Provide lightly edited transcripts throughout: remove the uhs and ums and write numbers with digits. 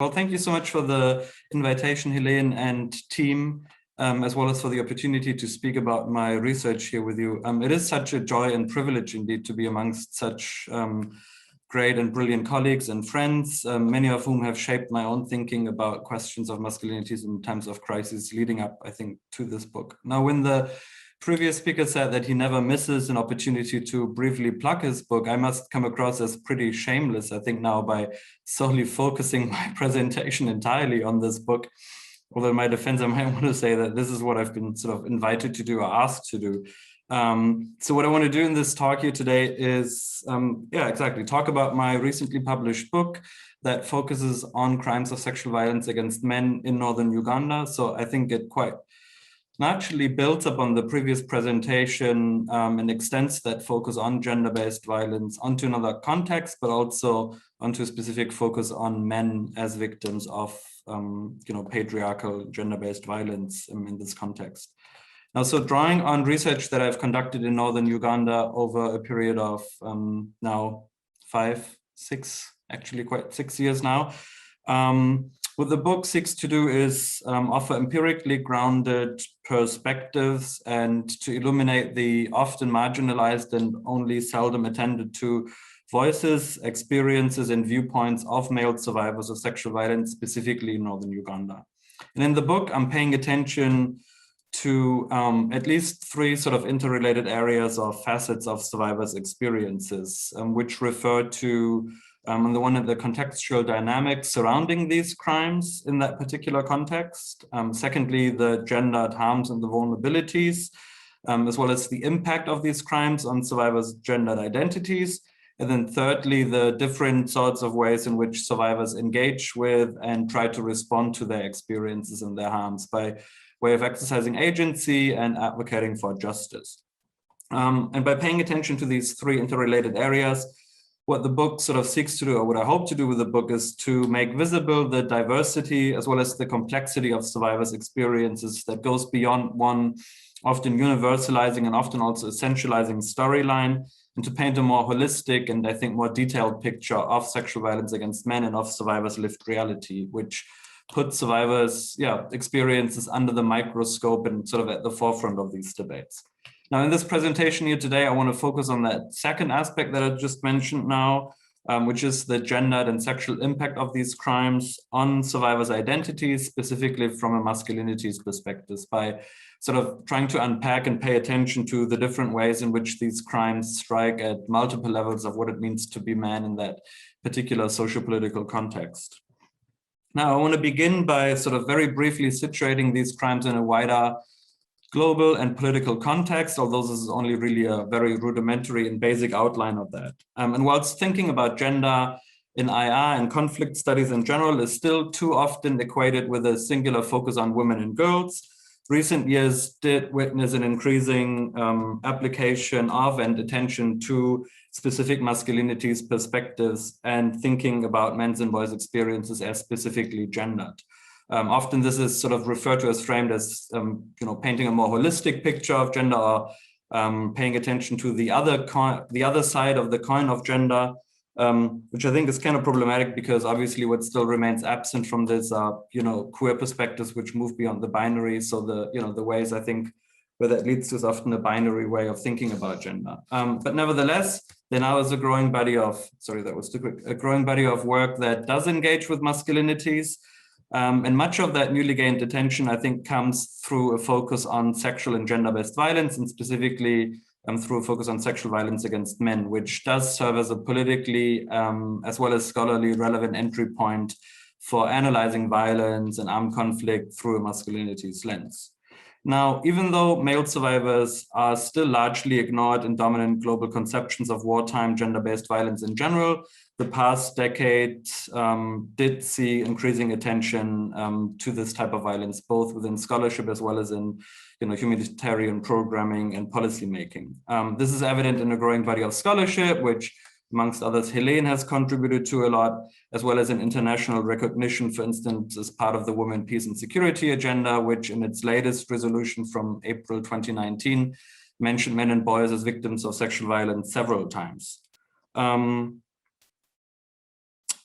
Well, thank you so much for the invitation, Helene and team, as well as for the opportunity to speak about my research here with you. It is such a joy and privilege indeed to be amongst such great and brilliant colleagues and friends, many of whom have shaped my own thinking about questions of masculinities in times of crisis leading up, I think, to this book. Now, when the previous speaker said that he never misses an opportunity to briefly plug his book, I must come across as pretty shameless, I think, now by solely focusing my presentation entirely on this book. Although in my defense, I might want to say that this is what I've been sort of invited to do or asked to do. So what I want to do in this talk here today is, talk about my recently published book that focuses on crimes of sexual violence against men in Northern Uganda. So I think it quite naturally builds upon the previous presentation and extends that focus on gender-based violence onto another context, but also onto a specific focus on men as victims of patriarchal gender-based violence in this context. Now, so drawing on research that I've conducted in Northern Uganda over a period of now 6 years now, what the book seeks to do is offer empirically grounded perspectives and to illuminate the often marginalized and only seldom attended to voices, experiences, and viewpoints of male survivors of sexual violence, specifically in Northern Uganda. And in the book, I'm paying attention to at least 3 sort of interrelated areas or facets of survivors' experiences, which refer to on the one hand, the contextual dynamics surrounding these crimes in that particular context. Secondly, the gendered harms and the vulnerabilities, as well as the impact of these crimes on survivors' gendered identities. And then thirdly, the different sorts of ways in which survivors engage with and try to respond to their experiences and their harms by way of exercising agency and advocating for justice. And by paying attention to these 3 interrelated areas, what the book sort of seeks to do, or what I hope to do with the book, is to make visible the diversity as well as the complexity of survivors' experiences that goes beyond one often universalizing and often also essentializing storyline, and to paint a more holistic and I think more detailed picture of sexual violence against men and of survivors' lived reality, which puts survivors' experiences under the microscope and sort of at the forefront of these debates. Now, in this presentation here today, I want to focus on that second aspect that I just mentioned now, which is the gendered and sexual impact of these crimes on survivors' identities, specifically from a masculinities perspective, by sort of trying to unpack and pay attention to the different ways in which these crimes strike at multiple levels of what it means to be man in that particular socio-political context. Now, I want to begin by sort of very briefly situating these crimes in a wider global and political context, although this is only really a very rudimentary and basic outline of that. And whilst thinking about gender in IR and conflict studies in general is still too often equated with a singular focus on women and girls, recent years did witness an increasing application of and attention to specific masculinities, perspectives, and thinking about men's and boys' experiences as specifically gendered. Often this is sort of referred to as framed as, painting a more holistic picture of gender, or paying attention to the other side of the coin of gender, which I think is kind of problematic because obviously what still remains absent from this are, queer perspectives which move beyond the binary. So the ways I think where that leads to is often a binary way of thinking about gender. But nevertheless, there now is a growing body of, a growing body of work that does engage with masculinities. And much of that newly gained attention, I think, comes through a focus on sexual and gender-based violence, and specifically through a focus on sexual violence against men, which does serve as a politically as well as scholarly relevant entry point for analyzing violence and armed conflict through a masculinities lens. Now, even though male survivors are still largely ignored in dominant global conceptions of wartime gender-based violence in general, the past decade did see increasing attention to this type of violence, both within scholarship as well as in humanitarian programming and policy making. This is evident in a growing body of scholarship, which amongst others, Helene has contributed to a lot, as well as an international recognition, for instance, as part of the Women, Peace and Security Agenda, which in its latest resolution from April 2019 mentioned men and boys as victims of sexual violence several times.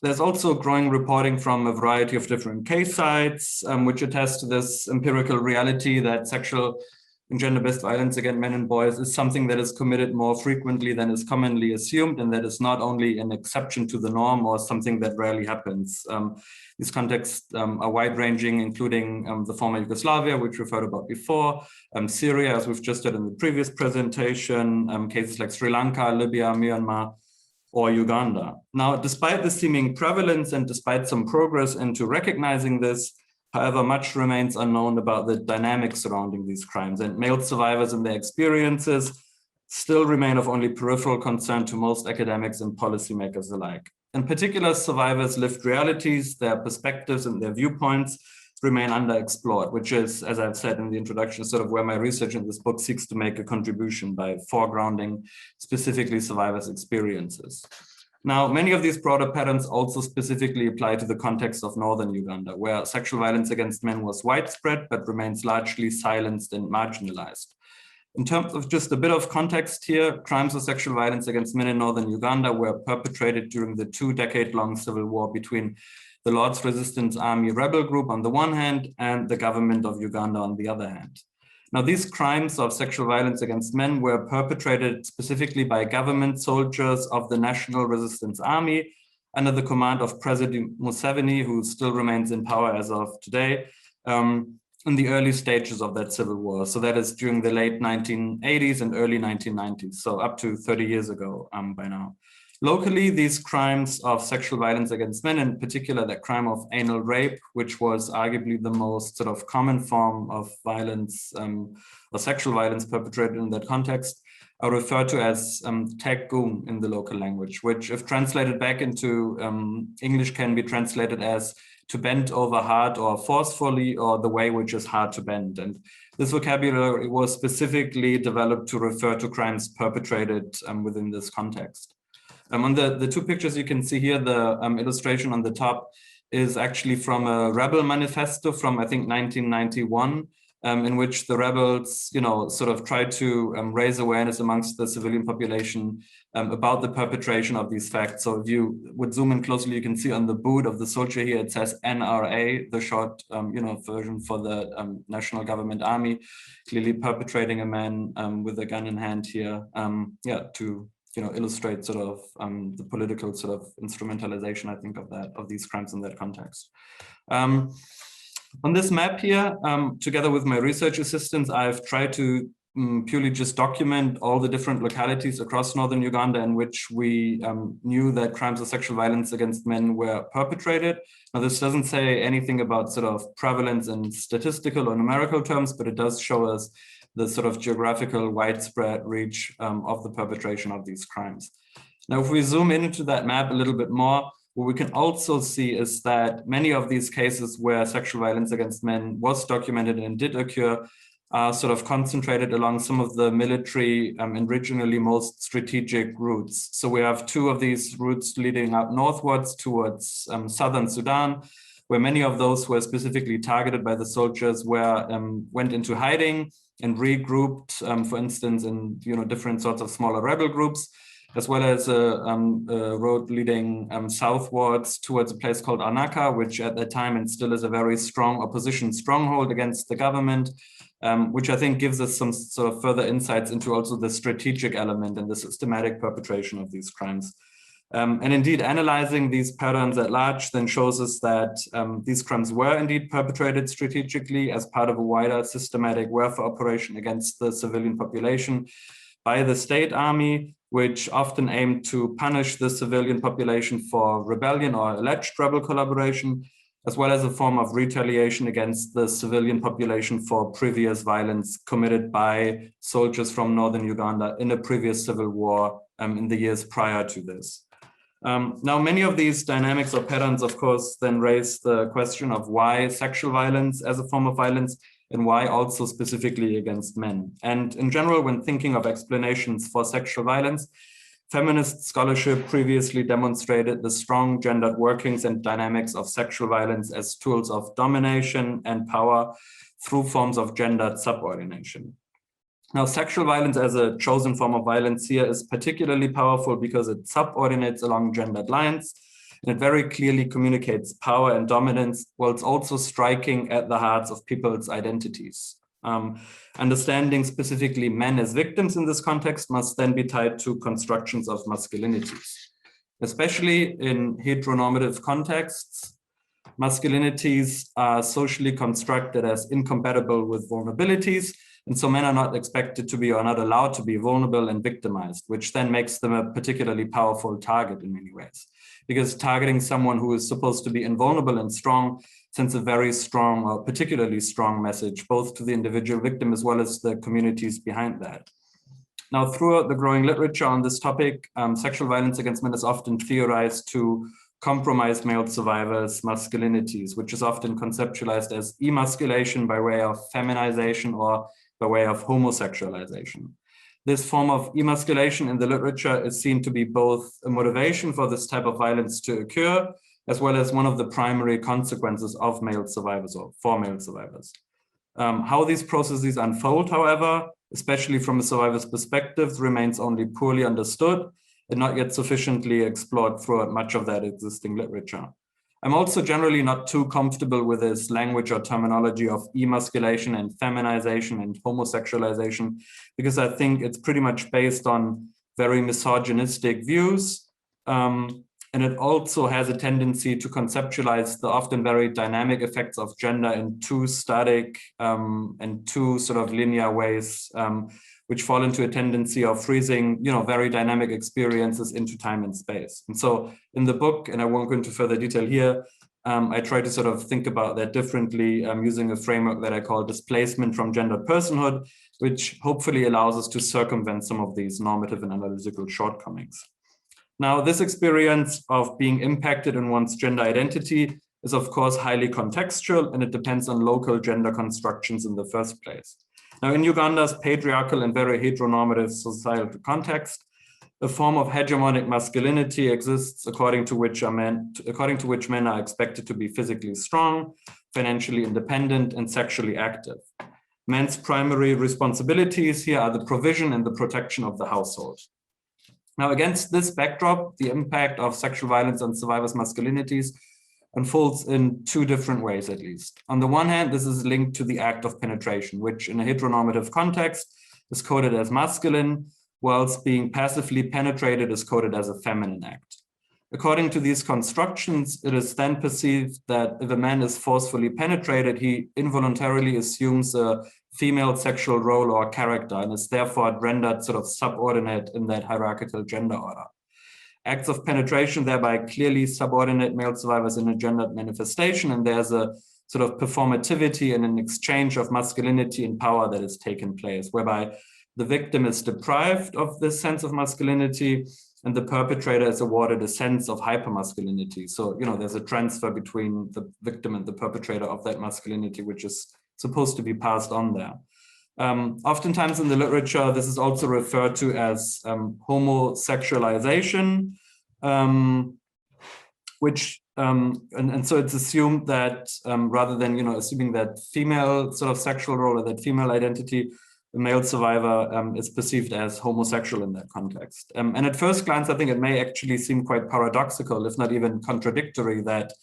There's also growing reporting from a variety of different case sites, which attest to this empirical reality that sexual and gender-based violence against men and boys is something that is committed more frequently than is commonly assumed, and that is not only an exception to the norm or something that rarely happens. These contexts are wide-ranging, including the former Yugoslavia, which we've heard about before, Syria, as we've just did in the previous presentation, cases like Sri Lanka, Libya, Myanmar, or Uganda. Now, despite the seeming prevalence and despite some progress into recognizing this, however, much remains unknown about the dynamics surrounding these crimes, and male survivors and their experiences still remain of only peripheral concern to most academics and policymakers alike. In particular, survivors' lived realities, their perspectives and their viewpoints remain underexplored, which is, as I've said in the introduction, sort of where my research in this book seeks to make a contribution by foregrounding specifically survivors' experiences. Now, many of these broader patterns also specifically apply to the context of Northern Uganda, where sexual violence against men was widespread, but remains largely silenced and marginalized. In terms of just a bit of context here, crimes of sexual violence against men in Northern Uganda were perpetrated during the 2-decade-long civil war between the Lord's Resistance Army rebel group on the one hand and the government of Uganda on the other hand. Now, these crimes of sexual violence against men were perpetrated specifically by government soldiers of the National Resistance Army under the command of President Museveni, who still remains in power as of today, in the early stages of that civil war. So that is during the late 1980s and early 1990s, so up to 30 years ago by now. Locally, these crimes of sexual violence against men, in particular the crime of anal rape, which was arguably the most sort of common form of violence or sexual violence perpetrated in that context, are referred to as tegum in the local language, which if translated back into English can be translated as to bend over hard or forcefully, or the way which is hard to bend. And this vocabulary was specifically developed to refer to crimes perpetrated within this context. On the two pictures you can see here, the illustration on the top is actually from a rebel manifesto from, I think, 1991, in which the rebels, sort of tried to raise awareness amongst the civilian population about the perpetration of these facts. So if you would zoom in closely, you can see on the boot of the soldier here, it says NRA, the short, version for the National Government Army, clearly perpetrating a man with a gun in hand here, to illustrate sort of the political sort of instrumentalization, I think, of these crimes in that context. On this map here, together with my research assistants, I've tried to purely just document all the different localities across Northern Uganda in which we knew that crimes of sexual violence against men were perpetrated. Now, this doesn't say anything about sort of prevalence in statistical or numerical terms, but it does show us the sort of geographical widespread reach of the perpetration of these crimes. Now, if we zoom into that map a little bit more, what we can also see is that many of these cases where sexual violence against men was documented and did occur are sort of concentrated along some of the military and regionally most strategic routes. So we have two of these routes leading up northwards towards southern Sudan, where many of those who were specifically targeted by the soldiers went into hiding and regrouped, for instance, in different sorts of smaller rebel groups, as well as a road leading southwards towards a place called Anaka, which at that time and still is a very strong opposition stronghold against the government, which I think gives us some sort of further insights into also the strategic element and the systematic perpetration of these crimes. And indeed, analyzing these patterns at large then shows us that these crimes were indeed perpetrated strategically as part of a wider systematic warfare operation against the civilian population by the state army, which often aimed to punish the civilian population for rebellion or alleged rebel collaboration, as well as a form of retaliation against the civilian population for previous violence committed by soldiers from Northern Uganda in a previous civil war in the years prior to this. Now, many of these dynamics or patterns, of course, then raise the question of why sexual violence as a form of violence and why also specifically against men. And in general, when thinking of explanations for sexual violence, feminist scholarship previously demonstrated the strong gendered workings and dynamics of sexual violence as tools of domination and power through forms of gendered subordination. Now, sexual violence as a chosen form of violence here is particularly powerful because it subordinates along gendered lines And it very clearly communicates power and dominance, while it's also striking at the hearts of people's identities. Understanding specifically men as victims in this context must then be tied to constructions of masculinities. Especially in heteronormative contexts, masculinities are socially constructed as incompatible with vulnerabilities, and so men are not expected to be or not allowed to be vulnerable and victimized, which then makes them a particularly powerful target in many ways. Because targeting someone who is supposed to be invulnerable and strong sends a very strong or particularly strong message, both to the individual victim as well as the communities behind that. Now, throughout the growing literature on this topic, sexual violence against men is often theorized to compromise male survivors' masculinities, which is often conceptualized as emasculation by way of feminization or by way of homosexualization. This form of emasculation in the literature is seen to be both a motivation for this type of violence to occur, as well as one of the primary consequences of male survivors or for male survivors. How these processes unfold, however, especially from a survivor's perspective, remains only poorly understood and not yet sufficiently explored throughout much of that existing literature. I'm also generally not too comfortable with this language or terminology of emasculation and feminization and homosexualization, because I think it's pretty much based on very misogynistic views. And it also has a tendency to conceptualize the often very dynamic effects of gender in too static and too sort of linear ways, which fall into a tendency of freezing, very dynamic experiences into time and space. And so in the book, and I won't go into further detail here, I try to sort of think about that differently using a framework that I call displacement from gendered personhood, which hopefully allows us to circumvent some of these normative and analytical shortcomings. Now, this experience of being impacted in one's gender identity is, of course, highly contextual, and it depends on local gender constructions in the first place. Now, in Uganda's patriarchal and very heteronormative societal context, a form of hegemonic masculinity exists according to which men are expected to be physically strong, financially independent, and sexually active. Men's primary responsibilities here are the provision and the protection of the household. Now, against this backdrop, the impact of sexual violence on survivors' masculinities unfolds in two different ways, at least. On the one hand, this is linked to the act of penetration, which in a heteronormative context is coded as masculine, whilst being passively penetrated is coded as a feminine act. According to these constructions, it is then perceived that if a man is forcefully penetrated, he involuntarily assumes a female sexual role or character and is therefore rendered sort of subordinate in that hierarchical gender order. Acts of penetration thereby clearly subordinate male survivors in a gendered manifestation, and there's a sort of performativity and an exchange of masculinity and power that has taken place, whereby the victim is deprived of this sense of masculinity and the perpetrator is awarded a sense of hypermasculinity. So, there's a transfer between the victim and the perpetrator of that masculinity, which is supposed to be passed on there. Oftentimes in the literature, this is also referred to as homosexualization, which and so it's assumed that rather than assuming that female sort of sexual role or that female identity, the male survivor is perceived as homosexual in that context. And at first glance, I think it may actually seem quite paradoxical, if not even contradictory, that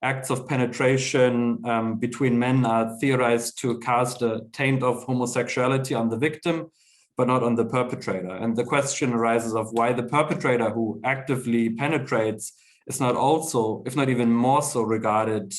acts of penetration between men are theorized to cast a taint of homosexuality on the victim, but not on the perpetrator. And the question arises of why the perpetrator who actively penetrates is not also, if not even more so, regarded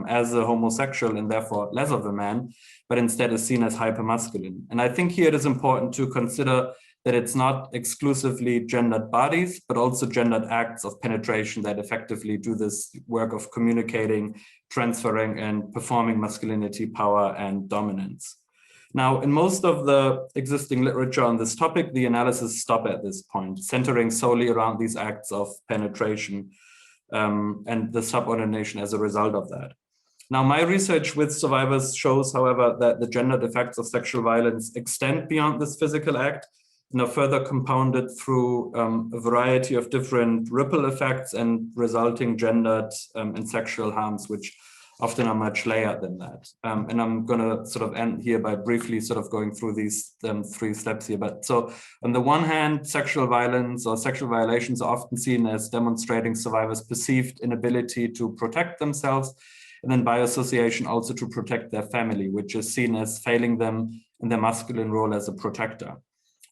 as a homosexual and therefore less of a man, but instead is seen as hypermasculine. And I think here it is important to consider that it's not exclusively gendered bodies, but also gendered acts of penetration that effectively do this work of communicating, transferring, and performing masculinity, power, and dominance. Now, in most of the existing literature on this topic, the analysis stop at this point, centering solely around these acts of penetration and the subordination as a result of that. Now, my research with survivors shows, however, that the gendered effects of sexual violence extend beyond this physical act and are further compounded through a variety of different ripple effects and resulting gendered and sexual harms, which often are much layered than that. And I'm going to sort of end here by briefly sort of going through these 3 steps here. But so on the one hand, sexual violence or sexual violations are often seen as demonstrating survivors' perceived inability to protect themselves, and then by association also to protect their family, which is seen as failing them in their masculine role as a protector.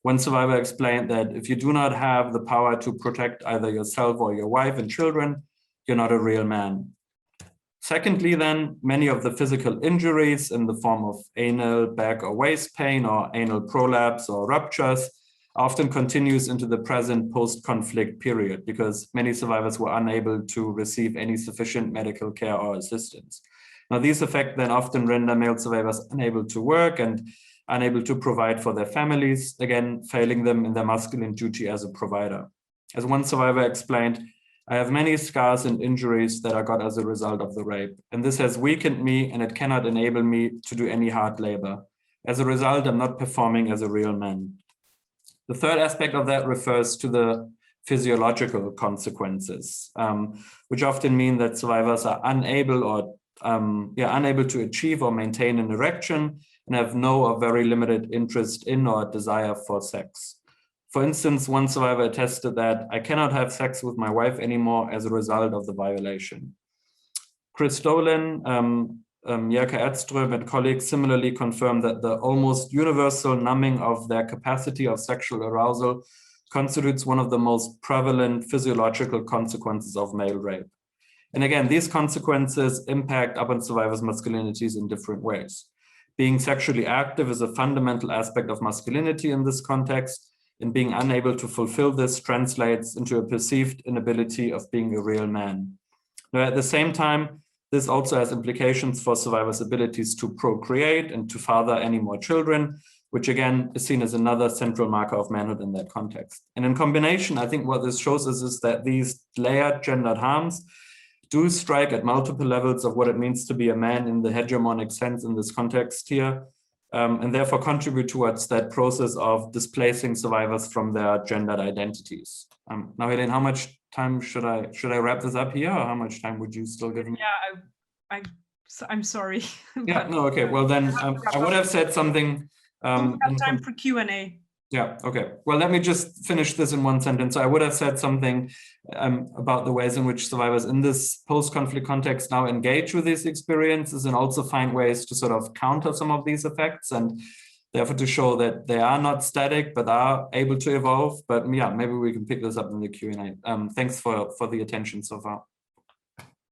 One survivor explained that if you do not have the power to protect either yourself or your wife and children, you're not a real man. Secondly, then, many of the physical injuries in the form of anal, back or waist pain or anal prolapse or ruptures often continues into the present post-conflict period because many survivors were unable to receive any sufficient medical care or assistance. Now, these effects then often render male survivors unable to work and unable to provide for their families, again, failing them in their masculine duty as a provider. As one survivor explained, I have many scars and injuries that I got as a result of the rape, and this has weakened me and it cannot enable me to do any hard labor. As a result, I'm not performing as a real man. The third aspect of that refers to the physiological consequences, which often mean that survivors are unable to achieve or maintain an erection and have no or very limited interest in or desire for sex. For instance, one survivor attested that I cannot have sex with my wife anymore as a result of the violation. Chris Dolan, Jelka Edström and colleagues similarly confirmed that the almost universal numbing of their capacity of sexual arousal constitutes one of the most prevalent physiological consequences of male rape. And again, these consequences impact upon survivors' masculinities in different ways. Being sexually active is a fundamental aspect of masculinity in this context, and being unable to fulfill this translates into a perceived inability of being a real man. Now, at the same time, this also has implications for survivors' abilities to procreate and to father any more children, which again is seen as another central marker of manhood in that context. And in combination, I think what this shows us is that these layered gendered harms do strike at multiple levels of what it means to be a man in the hegemonic sense in this context here, and therefore contribute towards that process of displacing survivors from their gendered identities. Now, Helene, how much time should I wrap this up here, or how much time would you still give me? Yeah, I'm sorry. Yeah, no, okay. Well, then I would have said something. We have time for Q&A. Yeah, okay. Well, let me just finish this in one sentence. So I would have said something about the ways in which survivors in this post-conflict context now engage with these experiences and also find ways to sort of counter some of these effects and therefore to show that they are not static, but are able to evolve. But yeah, maybe we can pick this up in the Q&A. Thanks for the attention so far.